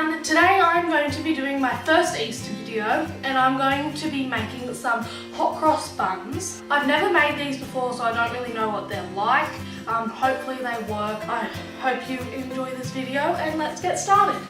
everyone, today I'm going to be doing my first Easter video and I'm going to be making some hot cross buns. I've never made these before, so I don't really know what they're like. Hopefully they work. I hope you enjoy this video and let's get started.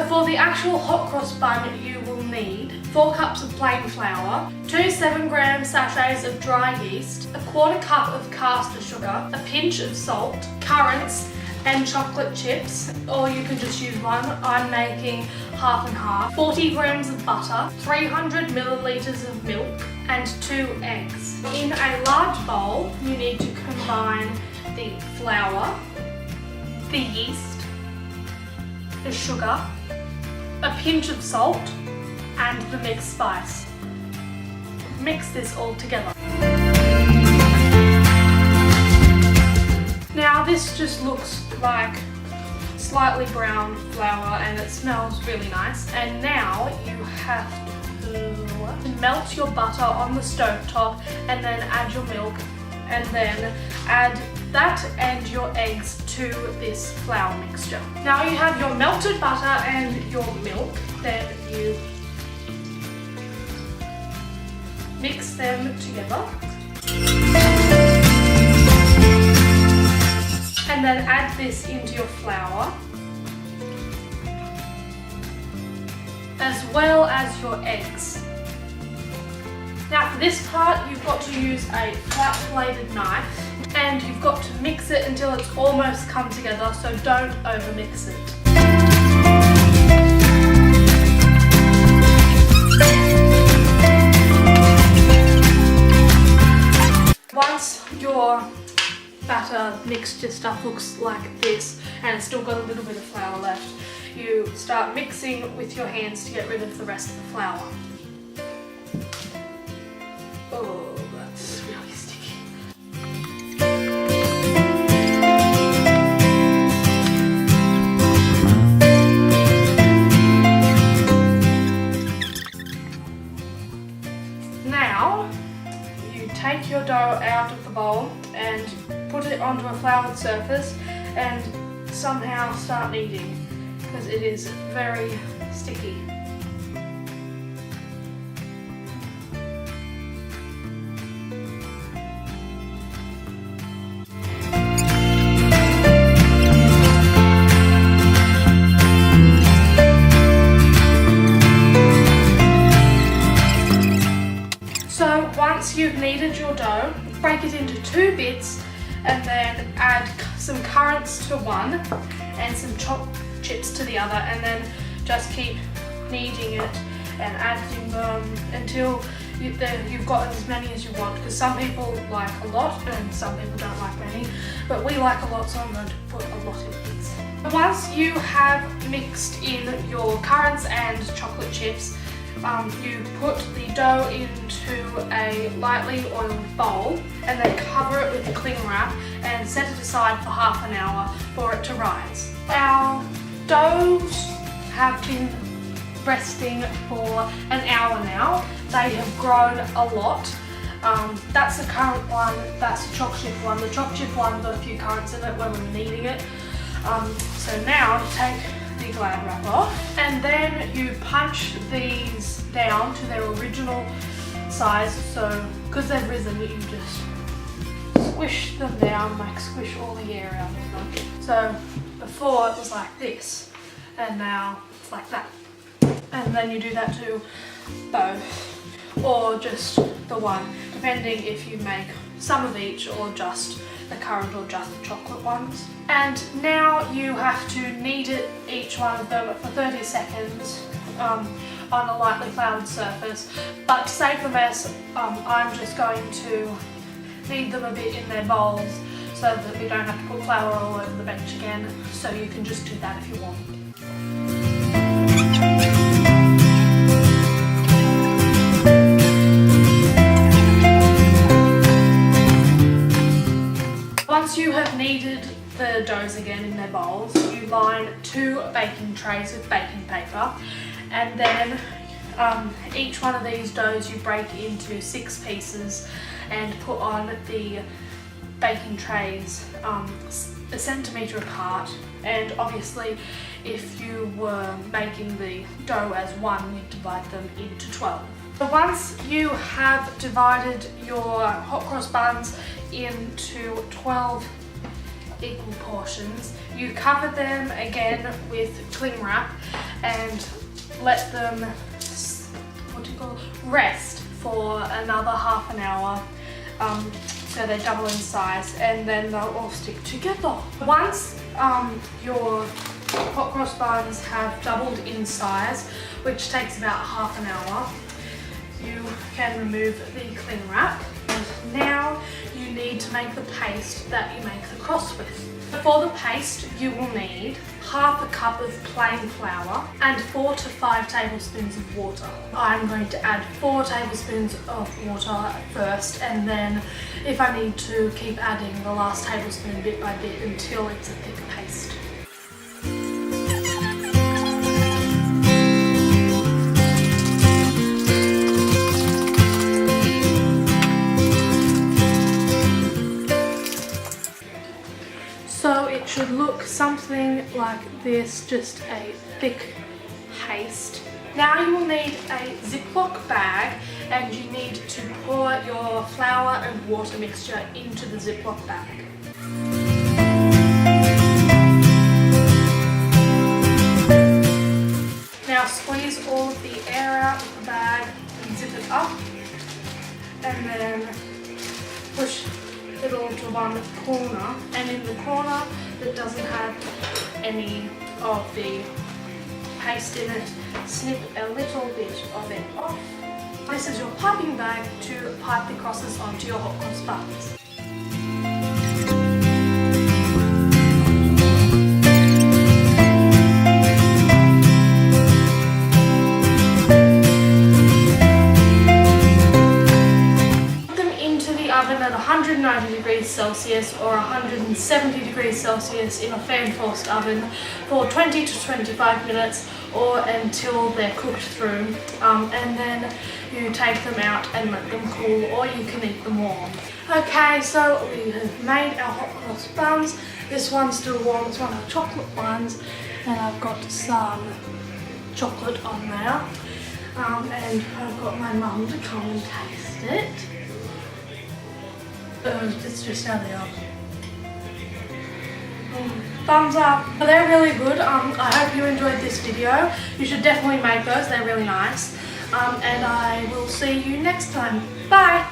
For the actual hot cross bun, you will need 4 cups of plain flour, 2 7-gram sachets of dry yeast, a 1/4 cup of caster sugar, a pinch of salt, currants and chocolate chips, or you can just use one. I'm making half and half, 40 grams of butter, 300 milliliters of milk and 2 eggs. In a large bowl, you need to combine the flour, the yeast, the sugar, a pinch of salt and the mixed spice. Mix this all together. Now this just looks like slightly brown flour and it smells really nice. And now you have to melt your butter on the stove top and then add your milk and then add that and your eggs to this flour mixture. Now you have your melted butter and your milk, then you mix them together and then add this into your flour as well as your eggs. Now for this part you've got to use a flat bladed knife and you've got to mix it until it's almost come together, so don't over mix it. Once your batter mixture stuff looks like this and it's still got a little bit of flour left, you start mixing with your hands to get rid of the rest of the flour. Oh, that's really sticky. Now, you take your dough out of the bowl and put it onto a floured surface and somehow start kneading because it is very sticky. So once you've kneaded your dough, break it into 2 bits and then add some currants to one and some chopped chips to the other, and then just keep kneading it and adding them until you've got as many as you want, because some people like a lot and some people don't like many, but we like a lot, so I'm going to put a lot in these. Once you have mixed in your currants and chocolate chips, you put the dough into a lightly oiled bowl and then cover it with a cling wrap and set it aside for half an hour for it to rise. Our doughs have been resting for an hour now. They have grown a lot. That's the currant one, that's the choc chip one. The choc chip one got a few currants in it when we were kneading it. So now you take the glad wrap off and then you punch these down to their original size. So because they've risen, you just squish them down, like squish all the air out of them. So before it was like this and now it's like that. And then you do that to both or just the one, depending if you make some of each or just the currant or just the chocolate ones. And now you have to knead it, each one of them, for 30 seconds on a lightly floured surface. But to save the mess, I'm just going to knead them a bit in their bowls so that we don't have to put flour all over the bench again. So you can just do that if you want. Once you have kneaded the doughs again in their bowls, you line 2 baking trays with baking paper and then each one of these doughs you break into 6 pieces and put on the baking trays a centimetre apart, and obviously if you were making the dough as one, you'd divide them into 12. So once you have divided your hot cross buns into 12 equal portions, you cover them again with cling wrap and let them rest for another half an hour, so they double in size, and then they'll all stick together. Once your hot cross buns have doubled in size, which takes about half an hour, you can remove the cling wrap. And now you need to make the paste that you make the cross with. For the paste, you will need half a cup of plain flour and 4 to 5 tablespoons of water. I'm going to add 4 tablespoons of water first, and then if I need to, keep adding the last tablespoon bit by bit until it's a thick paste. So it should look something like this, just a thick paste. Now you will need a Ziploc bag, and you need to pour your flour and water mixture into the Ziploc bag. Now squeeze all of the air out of the bag and zip it up, and then push it all to one corner, and in the corner that doesn't have any of the paste in it, snip a little bit of it off. This is your piping bag to pipe the crosses onto your hot cross buns. At 190 degrees Celsius or 170 degrees Celsius in a fan forced oven for 20 to 25 minutes, or until they're cooked through, and then you take them out and let them cool, or you can eat them warm. Okay, so we have made our hot cross buns. This one's still warm, it's one of the chocolate ones, and I've got some chocolate on there, and I've got my mum to come and taste it. It's just out of the oven. Thumbs up. They're really good. I hope you enjoyed this video. You should definitely make those. They're really nice. And I will see you next time. Bye.